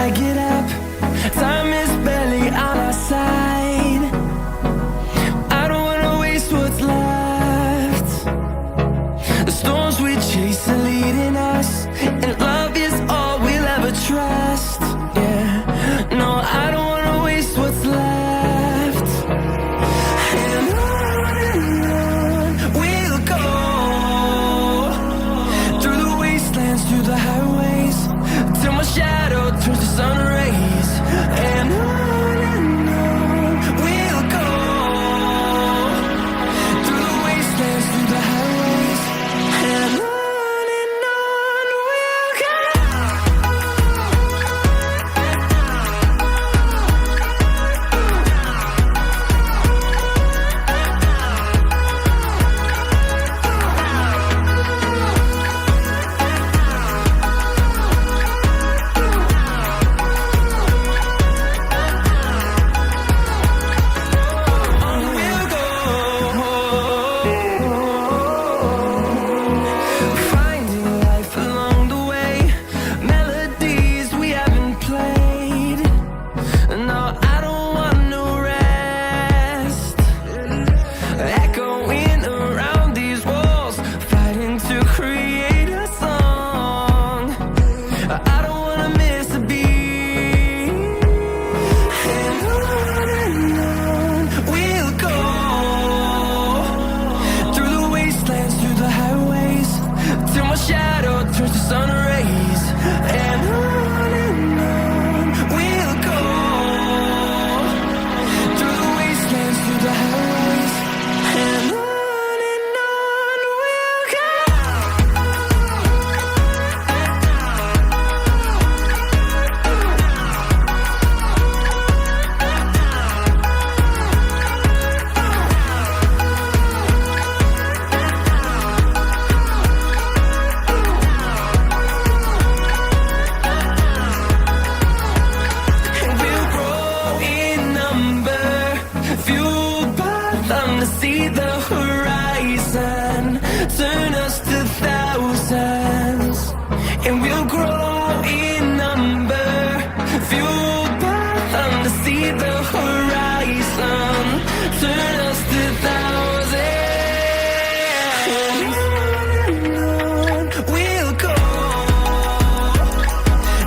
I get up, time is barely on our side. I don't wanna waste what's left. The storms we chase are leading us, and love is all we'll ever trust. Yeah, no, I don't wanna waste what's left. And on we'll go, through the wastelands, through the highways, till my shadow turns to sun rays. And on we'll go, through the wastelands, through the highways, and on we'll go. Finding life along the way, melodies we haven't played. No, I don't want no rest. Echoing around these walls, fighting to create a song. I don't wanna miss a beat. And on we'll go, through the wastelands, through the highways, till my shadow turns to sun rays. And on we'll go, through the wastelands, through the highways, and on we'll go. And we'll grow in number, fueled by them to see the horizon, turn us to thousands. And we'll grow in number, fueled by them to see the horizon, turn us to thousands. And on we'll go,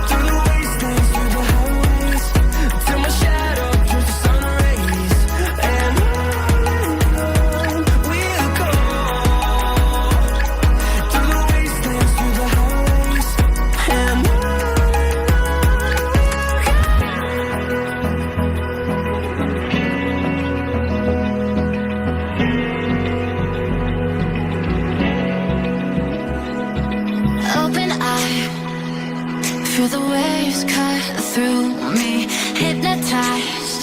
through the wastelands, through the highways, till my shadow turns to sun rays. And on we'll go, through the wastelands, through the highways, and on Open eye, feel the waves cut through me, hypnotized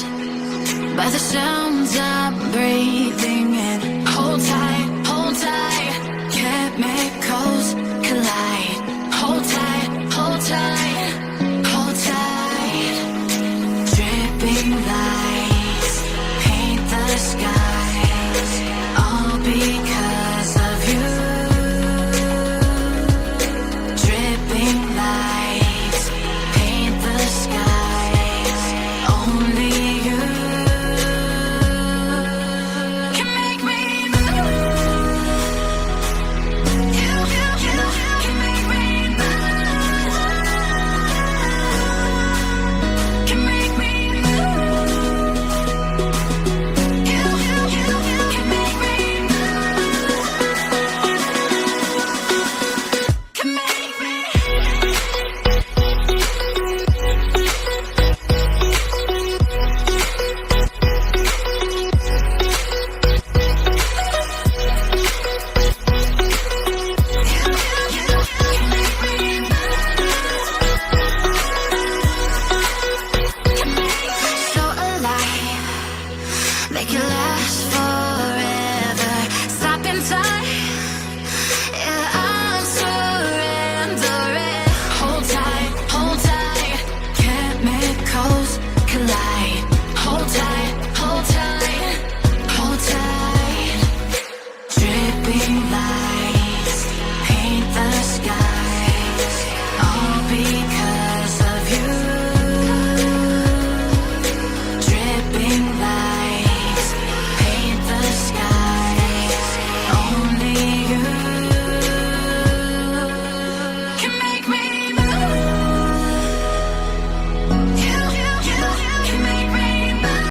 by the sounds I'm breathing in.